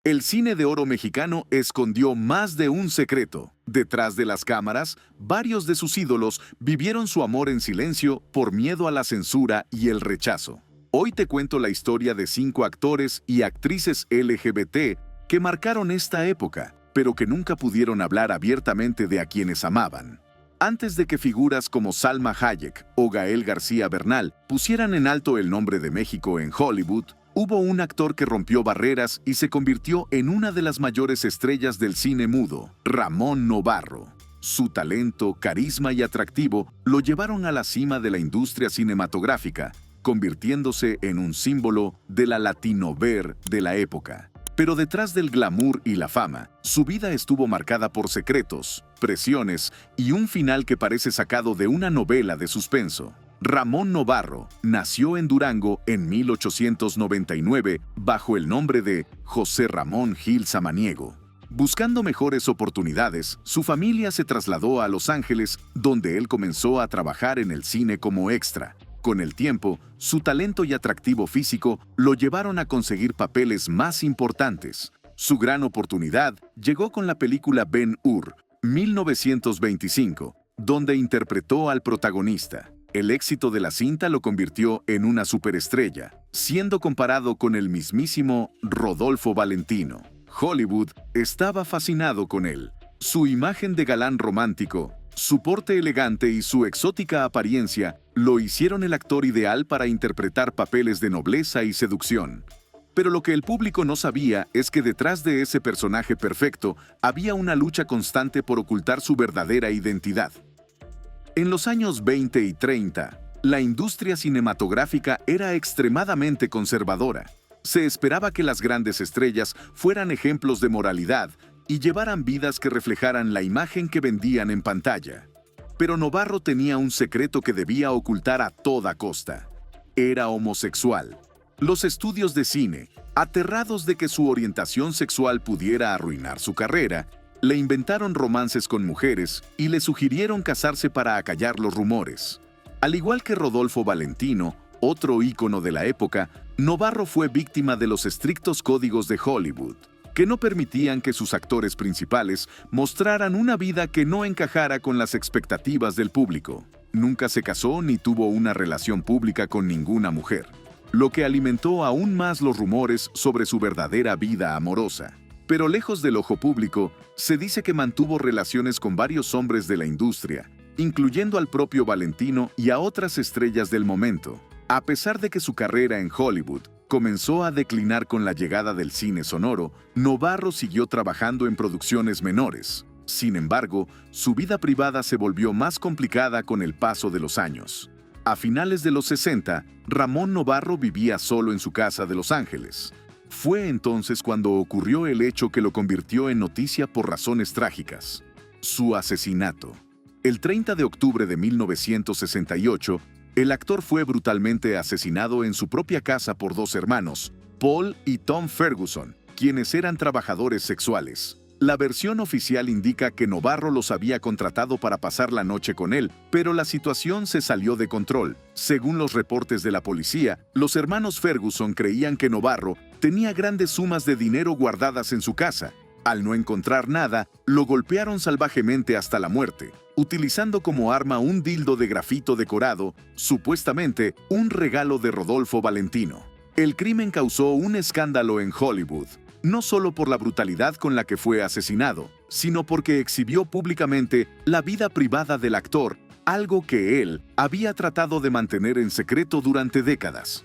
El cine de oro mexicano escondió más de un secreto. Detrás de las cámaras, varios de sus ídolos vivieron su amor en silencio por miedo a la censura y el rechazo. Hoy te cuento la historia de 5 actores y actrices LGBT que marcaron esta época, pero que nunca pudieron hablar abiertamente de a quienes amaban. Antes de que figuras como Salma Hayek o Gael García Bernal pusieran en alto el nombre de México en Hollywood, hubo un actor que rompió barreras y se convirtió en una de las mayores estrellas del cine mudo, Ramón Novarro. Su talento, carisma y atractivo lo llevaron a la cima de la industria cinematográfica, convirtiéndose en un símbolo de la latinover de la época. Pero detrás del glamour y la fama, su vida estuvo marcada por secretos, presiones y un final que parece sacado de una novela de suspenso. Ramón Novarro nació en Durango en 1899 bajo el nombre de José Ramón Gil Samaniego. Buscando mejores oportunidades, su familia se trasladó a Los Ángeles, donde él comenzó a trabajar en el cine como extra. Con el tiempo, su talento y atractivo físico lo llevaron a conseguir papeles más importantes. Su gran oportunidad llegó con la película Ben-Hur, 1925, donde interpretó al protagonista. El éxito de la cinta lo convirtió en una superestrella, siendo comparado con el mismísimo Rodolfo Valentino. Hollywood estaba fascinado con él. Su imagen de galán romántico, su porte elegante y su exótica apariencia lo hicieron el actor ideal para interpretar papeles de nobleza y seducción. Pero lo que el público no sabía es que detrás de ese personaje perfecto había una lucha constante por ocultar su verdadera identidad. En los años 20 y 30, la industria cinematográfica era extremadamente conservadora. Se esperaba que las grandes estrellas fueran ejemplos de moralidad y llevaran vidas que reflejaran la imagen que vendían en pantalla. Pero Novarro tenía un secreto que debía ocultar a toda costa. Era homosexual. Los estudios de cine, aterrados de que su orientación sexual pudiera arruinar su carrera, le inventaron romances con mujeres y le sugirieron casarse para acallar los rumores. Al igual que Rodolfo Valentino, otro ícono de la época, Novarro fue víctima de los estrictos códigos de Hollywood, que no permitían que sus actores principales mostraran una vida que no encajara con las expectativas del público. Nunca se casó ni tuvo una relación pública con ninguna mujer, lo que alimentó aún más los rumores sobre su verdadera vida amorosa. Pero lejos del ojo público, se dice que mantuvo relaciones con varios hombres de la industria, incluyendo al propio Valentino y a otras estrellas del momento. A pesar de que su carrera en Hollywood comenzó a declinar con la llegada del cine sonoro, Novarro siguió trabajando en producciones menores. Sin embargo, su vida privada se volvió más complicada con el paso de los años. A finales de los 60, Ramón Novarro vivía solo en su casa de Los Ángeles. Fue entonces cuando ocurrió el hecho que lo convirtió en noticia por razones trágicas: su asesinato. El 30 de octubre de 1968, el actor fue brutalmente asesinado en su propia casa por 2 hermanos, Paul y Tom Ferguson, quienes eran trabajadores sexuales. La versión oficial indica que Novarro los había contratado para pasar la noche con él, pero la situación se salió de control. Según los reportes de la policía, los hermanos Ferguson creían que Novarro tenía grandes sumas de dinero guardadas en su casa. Al no encontrar nada, lo golpearon salvajemente hasta la muerte, utilizando como arma un dildo de grafito decorado, supuestamente un regalo de Rodolfo Valentino. El crimen causó un escándalo en Hollywood, no solo por la brutalidad con la que fue asesinado, sino porque exhibió públicamente la vida privada del actor, algo que él había tratado de mantener en secreto durante décadas.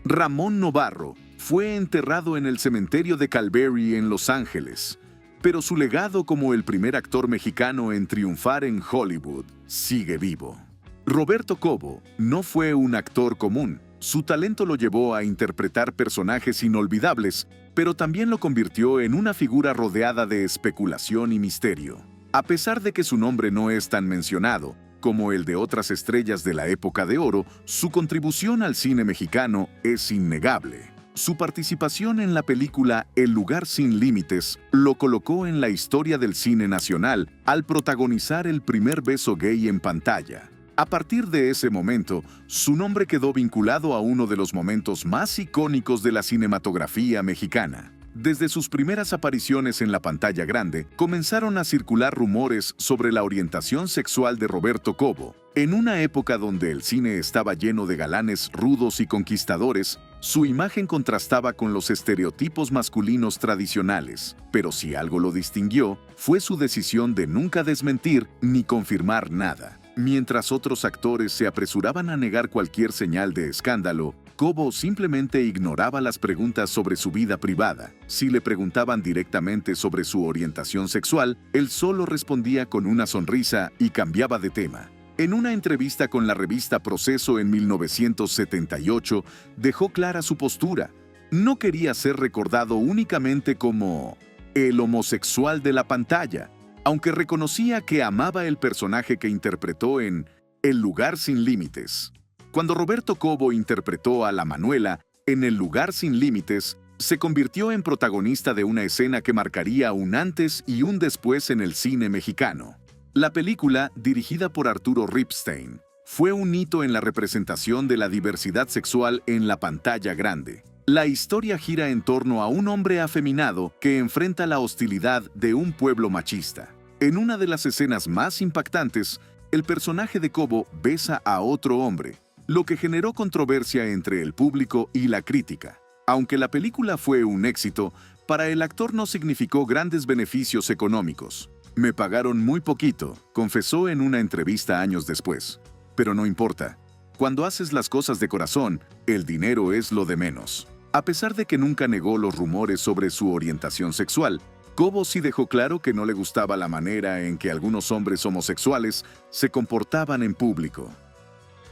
Ramón Novarro fue enterrado en el cementerio de Calvary en Los Ángeles, pero su legado como el primer actor mexicano en triunfar en Hollywood sigue vivo. Roberto Cobo no fue un actor común. Su talento lo llevó a interpretar personajes inolvidables, pero también lo convirtió en una figura rodeada de especulación y misterio. A pesar de que su nombre no es tan mencionado como el de otras estrellas de la época de oro, su contribución al cine mexicano es innegable. Su participación en la película El lugar sin límites lo colocó en la historia del cine nacional al protagonizar el primer beso gay en pantalla. A partir de ese momento, su nombre quedó vinculado a uno de los momentos más icónicos de la cinematografía mexicana. Desde sus primeras apariciones en la pantalla grande, comenzaron a circular rumores sobre la orientación sexual de Roberto Cobo. En una época donde el cine estaba lleno de galanes rudos y conquistadores, su imagen contrastaba con los estereotipos masculinos tradicionales. Pero si algo lo distinguió, fue su decisión de nunca desmentir ni confirmar nada. Mientras otros actores se apresuraban a negar cualquier señal de escándalo, Cobo simplemente ignoraba las preguntas sobre su vida privada. Si le preguntaban directamente sobre su orientación sexual, él solo respondía con una sonrisa y cambiaba de tema. En una entrevista con la revista Proceso en 1978, dejó clara su postura. No quería ser recordado únicamente como el homosexual de la pantalla, aunque reconocía que amaba el personaje que interpretó en El lugar sin límites. Cuando Roberto Cobo interpretó a la Manuela en El lugar sin límites, se convirtió en protagonista de una escena que marcaría un antes y un después en el cine mexicano. La película, dirigida por Arturo Ripstein, fue un hito en la representación de la diversidad sexual en la pantalla grande. La historia gira en torno a un hombre afeminado que enfrenta la hostilidad de un pueblo machista. En una de las escenas más impactantes, el personaje de Cobo besa a otro hombre, lo que generó controversia entre el público y la crítica. Aunque la película fue un éxito, para el actor no significó grandes beneficios económicos. Me pagaron muy poquito, confesó en una entrevista años después. Pero no importa. Cuando haces las cosas de corazón, el dinero es lo de menos. A pesar de que nunca negó los rumores sobre su orientación sexual, Cobo sí dejó claro que no le gustaba la manera en que algunos hombres homosexuales se comportaban en público.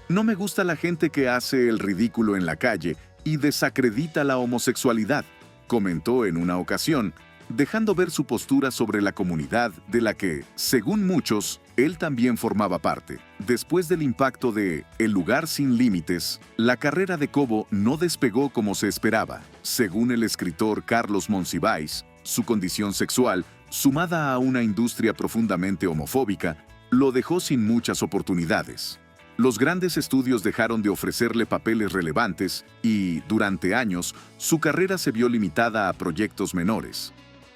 No me gusta la gente que hace el ridículo en la calle y desacredita la homosexualidad, comentó en una ocasión, dejando ver su postura sobre la comunidad de la que, según muchos, él también formaba parte. Después del impacto de El lugar sin límites, la carrera de Cobo no despegó como se esperaba. Según el escritor Carlos Monsiváis, su condición sexual, sumada a una industria profundamente homofóbica, lo dejó sin muchas oportunidades. Los grandes estudios dejaron de ofrecerle papeles relevantes y, durante años, su carrera se vio limitada a proyectos menores.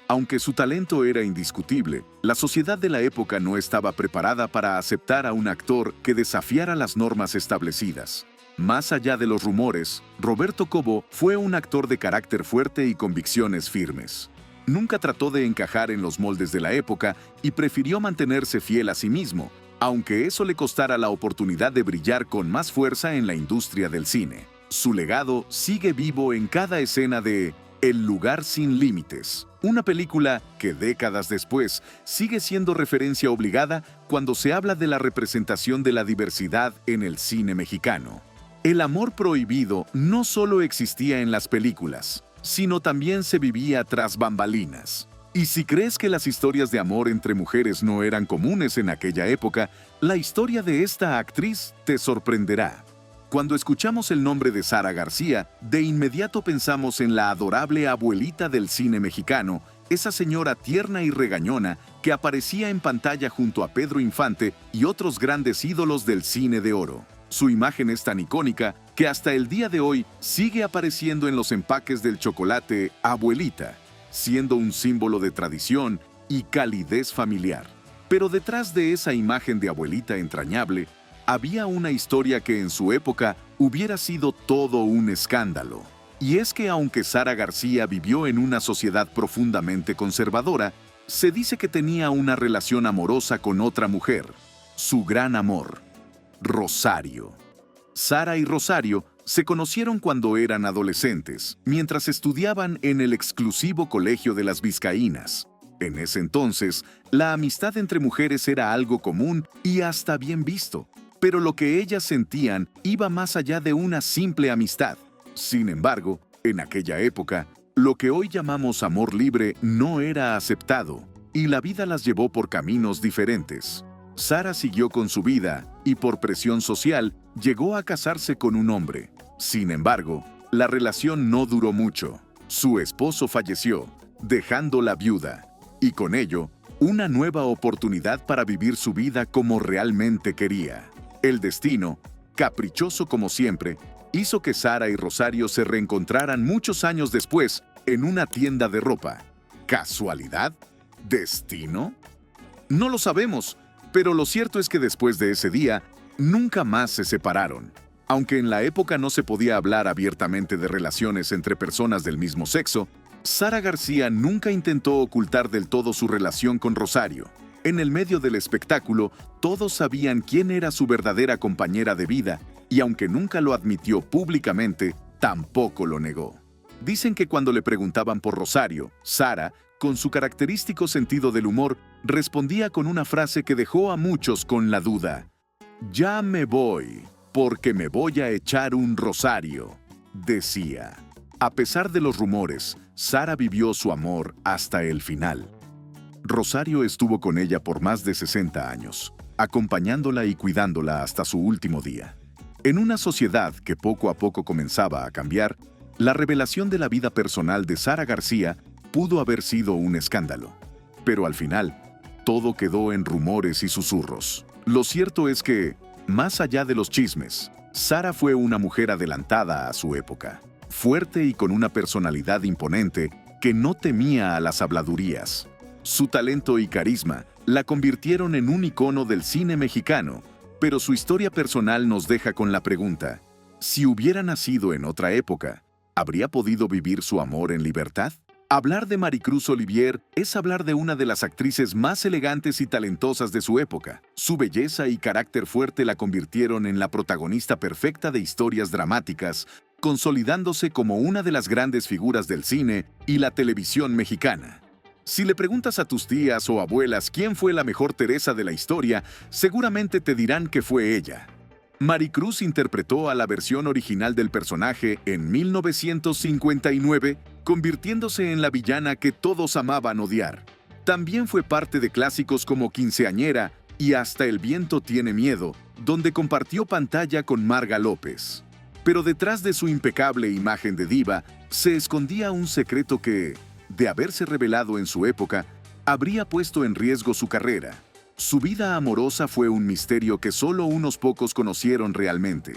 Aunque su talento era indiscutible, la sociedad de la época no estaba preparada para aceptar a un actor que desafiara las normas establecidas. Más allá de los rumores, Roberto Cobo fue un actor de carácter fuerte y convicciones firmes. Nunca trató de encajar en los moldes de la época y prefirió mantenerse fiel a sí mismo, aunque eso le costara la oportunidad de brillar con más fuerza en la industria del cine. Su legado sigue vivo en cada escena de El lugar sin límites, una película que décadas después sigue siendo referencia obligada cuando se habla de la representación de la diversidad en el cine mexicano. El amor prohibido no solo existía en las películas, sino también se vivía tras bambalinas. Y si crees que las historias de amor entre mujeres no eran comunes en aquella época, la historia de esta actriz te sorprenderá. Cuando escuchamos el nombre de Sara García, de inmediato pensamos en la adorable abuelita del cine mexicano, esa señora tierna y regañona que aparecía en pantalla junto a Pedro Infante y otros grandes ídolos del cine de oro. Su imagen es tan icónica que hasta el día de hoy sigue apareciendo en los empaques del chocolate Abuelita, siendo un símbolo de tradición y calidez familiar. Pero detrás de esa imagen de abuelita entrañable, había una historia que en su época hubiera sido todo un escándalo. Y es que aunque Sara García vivió en una sociedad profundamente conservadora, se dice que tenía una relación amorosa con otra mujer, su gran amor, Rosario. Sara y Rosario se conocieron cuando eran adolescentes, mientras estudiaban en el exclusivo Colegio de las Vizcaínas. En ese entonces, la amistad entre mujeres era algo común y hasta bien visto, pero lo que ellas sentían iba más allá de una simple amistad. Sin embargo, en aquella época, lo que hoy llamamos amor libre no era aceptado, y la vida las llevó por caminos diferentes. Sara siguió con su vida y por presión social llegó a casarse con un hombre. Sin embargo, la relación no duró mucho. Su esposo falleció, dejándola viuda, y con ello, una nueva oportunidad para vivir su vida como realmente quería. El destino, caprichoso como siempre, hizo que Sara y Rosario se reencontraran muchos años después en una tienda de ropa. ¿Casualidad? ¿Destino? No lo sabemos, pero lo cierto es que después de ese día, nunca más se separaron. Aunque en la época no se podía hablar abiertamente de relaciones entre personas del mismo sexo, Sara García nunca intentó ocultar del todo su relación con Rosario. En el medio del espectáculo, todos sabían quién era su verdadera compañera de vida, y aunque nunca lo admitió públicamente, tampoco lo negó. Dicen que cuando le preguntaban por Rosario, Sara, con su característico sentido del humor, respondía con una frase que dejó a muchos con la duda. «Ya me voy, porque me voy a echar un rosario», decía. A pesar de los rumores, Sara vivió su amor hasta el final. Rosario estuvo con ella por más de 60 años, acompañándola y cuidándola hasta su último día. En una sociedad que poco a poco comenzaba a cambiar, la revelación de la vida personal de Sara García pudo haber sido un escándalo. Pero al final, todo quedó en rumores y susurros. Lo cierto es que, más allá de los chismes, Sara fue una mujer adelantada a su época, fuerte y con una personalidad imponente que no temía a las habladurías. Su talento y carisma la convirtieron en un icono del cine mexicano, pero su historia personal nos deja con la pregunta: si hubiera nacido en otra época, ¿habría podido vivir su amor en libertad? Hablar de Maricruz Olivier es hablar de una de las actrices más elegantes y talentosas de su época. Su belleza y carácter fuerte la convirtieron en la protagonista perfecta de historias dramáticas, consolidándose como una de las grandes figuras del cine y la televisión mexicana. Si le preguntas a tus tías o abuelas quién fue la mejor Teresa de la historia, seguramente te dirán que fue ella. Maricruz interpretó a la versión original del personaje en 1959, convirtiéndose en la villana que todos amaban odiar. También fue parte de clásicos como Quinceañera y Hasta el viento tiene miedo, donde compartió pantalla con Marga López. Pero detrás de su impecable imagen de diva, se escondía un secreto que, de haberse revelado en su época, habría puesto en riesgo su carrera. Su vida amorosa fue un misterio que solo unos pocos conocieron realmente.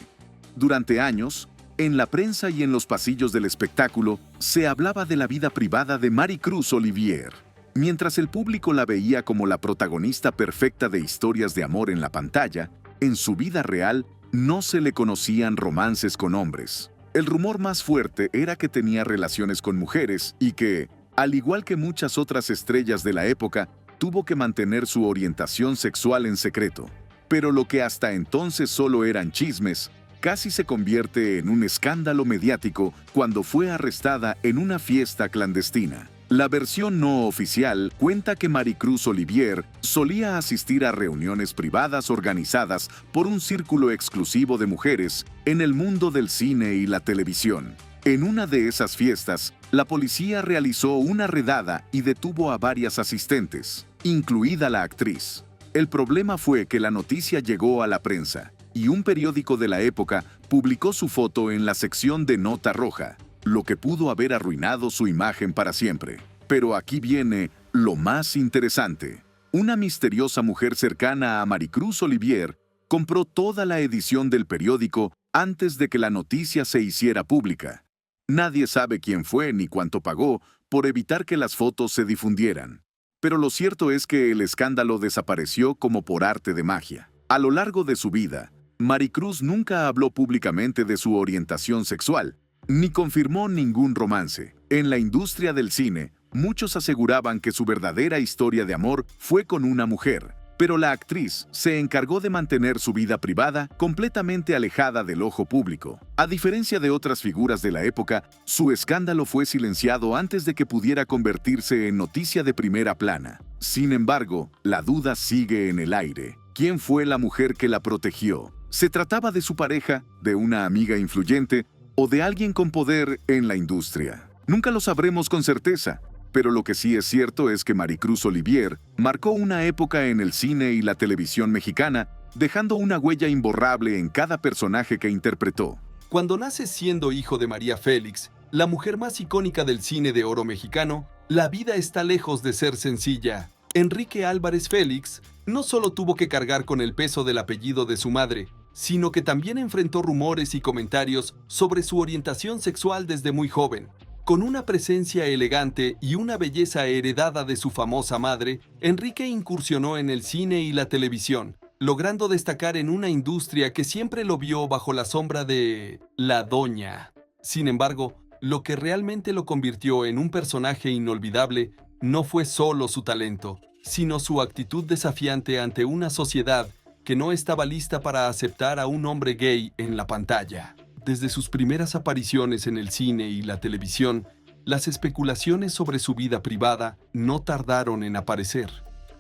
Durante años, en la prensa y en los pasillos del espectáculo, se hablaba de la vida privada de Maricruz Olivier. Mientras el público la veía como la protagonista perfecta de historias de amor en la pantalla, en su vida real no se le conocían romances con hombres. El rumor más fuerte era que tenía relaciones con mujeres y que, al igual que muchas otras estrellas de la época, tuvo que mantener su orientación sexual en secreto. Pero lo que hasta entonces solo eran chismes, casi se convierte en un escándalo mediático cuando fue arrestada en una fiesta clandestina. La versión no oficial cuenta que Maricruz Olivier solía asistir a reuniones privadas organizadas por un círculo exclusivo de mujeres en el mundo del cine y la televisión. En una de esas fiestas, la policía realizó una redada y detuvo a varias asistentes, incluida la actriz. El problema fue que la noticia llegó a la prensa, y un periódico de la época publicó su foto en la sección de nota roja, lo que pudo haber arruinado su imagen para siempre. Pero aquí viene lo más interesante. Una misteriosa mujer cercana a Maricruz Olivier compró toda la edición del periódico antes de que la noticia se hiciera pública. Nadie sabe quién fue ni cuánto pagó por evitar que las fotos se difundieran. Pero lo cierto es que el escándalo desapareció como por arte de magia. A lo largo de su vida, Maricruz nunca habló públicamente de su orientación sexual, ni confirmó ningún romance. En la industria del cine, muchos aseguraban que su verdadera historia de amor fue con una mujer, pero la actriz se encargó de mantener su vida privada completamente alejada del ojo público. A diferencia de otras figuras de la época, su escándalo fue silenciado antes de que pudiera convertirse en noticia de primera plana. Sin embargo, la duda sigue en el aire. ¿Quién fue la mujer que la protegió? ¿Se trataba de su pareja, de una amiga influyente o de alguien con poder en la industria? Nunca lo sabremos con certeza. Pero lo que sí es cierto es que Maricruz Olivier marcó una época en el cine y la televisión mexicana, dejando una huella imborrable en cada personaje que interpretó. Cuando nace siendo hijo de María Félix, la mujer más icónica del cine de oro mexicano, la vida está lejos de ser sencilla. Enrique Álvarez Félix no solo tuvo que cargar con el peso del apellido de su madre, sino que también enfrentó rumores y comentarios sobre su orientación sexual desde muy joven. Con una presencia elegante y una belleza heredada de su famosa madre, Enrique incursionó en el cine y la televisión, logrando destacar en una industria que siempre lo vio bajo la sombra de la doña. Sin embargo, lo que realmente lo convirtió en un personaje inolvidable no fue solo su talento, sino su actitud desafiante ante una sociedad que no estaba lista para aceptar a un hombre gay en la pantalla. Desde sus primeras apariciones en el cine y la televisión, las especulaciones sobre su vida privada no tardaron en aparecer.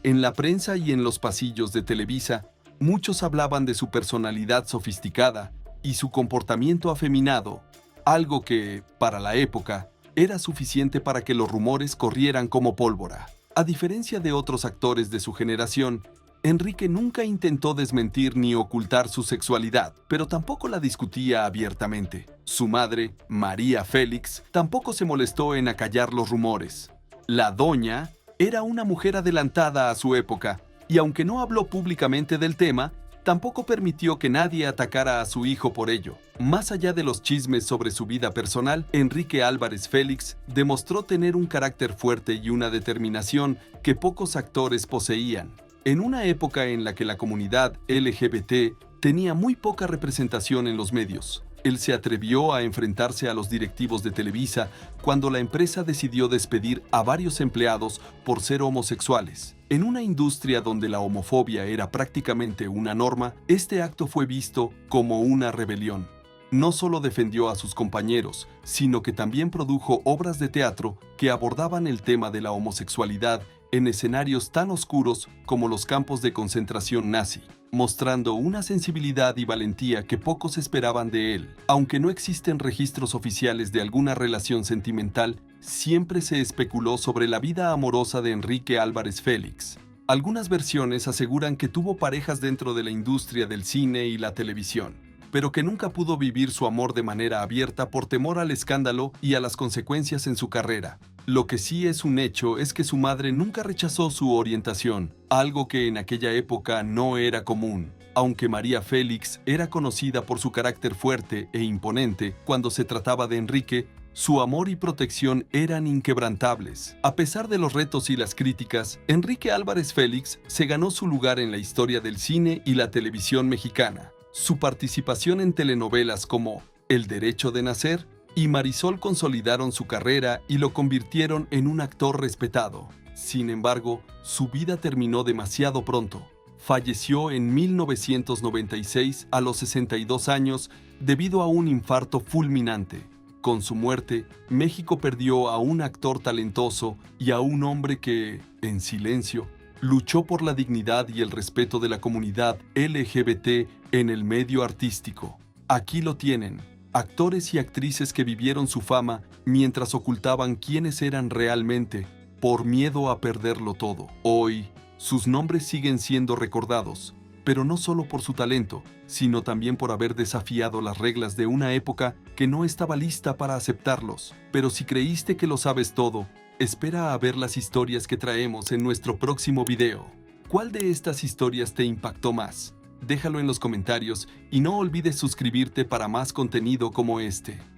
En la prensa y en los pasillos de Televisa, muchos hablaban de su personalidad sofisticada y su comportamiento afeminado, algo que, para la época, era suficiente para que los rumores corrieran como pólvora. A diferencia de otros actores de su generación, Enrique nunca intentó desmentir ni ocultar su sexualidad, pero tampoco la discutía abiertamente. Su madre, María Félix, tampoco se molestó en acallar los rumores. La doña era una mujer adelantada a su época, y aunque no habló públicamente del tema, tampoco permitió que nadie atacara a su hijo por ello. Más allá de los chismes sobre su vida personal, Enrique Álvarez Félix demostró tener un carácter fuerte y una determinación que pocos actores poseían. En una época en la que la comunidad LGBT tenía muy poca representación en los medios, él se atrevió a enfrentarse a los directivos de Televisa cuando la empresa decidió despedir a varios empleados por ser homosexuales. En una industria donde la homofobia era prácticamente una norma, este acto fue visto como una rebelión. No solo defendió a sus compañeros, sino que también produjo obras de teatro que abordaban el tema de la homosexualidad en escenarios tan oscuros como los campos de concentración nazi, mostrando una sensibilidad y valentía que pocos esperaban de él. Aunque no existen registros oficiales de alguna relación sentimental, siempre se especuló sobre la vida amorosa de Enrique Álvarez Félix. Algunas versiones aseguran que tuvo parejas dentro de la industria del cine y la televisión, pero que nunca pudo vivir su amor de manera abierta por temor al escándalo y a las consecuencias en su carrera. Lo que sí es un hecho es que su madre nunca rechazó su orientación, algo que en aquella época no era común. Aunque María Félix era conocida por su carácter fuerte e imponente, cuando se trataba de Enrique, su amor y protección eran inquebrantables. A pesar de los retos y las críticas, Enrique Álvarez Félix se ganó su lugar en la historia del cine y la televisión mexicana. Su participación en telenovelas como El Derecho de Nacer y Marisol consolidaron su carrera y lo convirtieron en un actor respetado. Sin embargo, su vida terminó demasiado pronto. Falleció en 1996 a los 62 años debido a un infarto fulminante. Con su muerte, México perdió a un actor talentoso y a un hombre que, en silencio, luchó por la dignidad y el respeto de la comunidad LGBT en el medio artístico. Aquí lo tienen. Actores y actrices que vivieron su fama mientras ocultaban quiénes eran realmente, por miedo a perderlo todo. Hoy, sus nombres siguen siendo recordados, pero no solo por su talento, sino también por haber desafiado las reglas de una época que no estaba lista para aceptarlos. Pero si creíste que lo sabes todo, espera a ver las historias que traemos en nuestro próximo video. ¿Cuál de estas historias te impactó más? Déjalo en los comentarios y no olvides suscribirte para más contenido como este.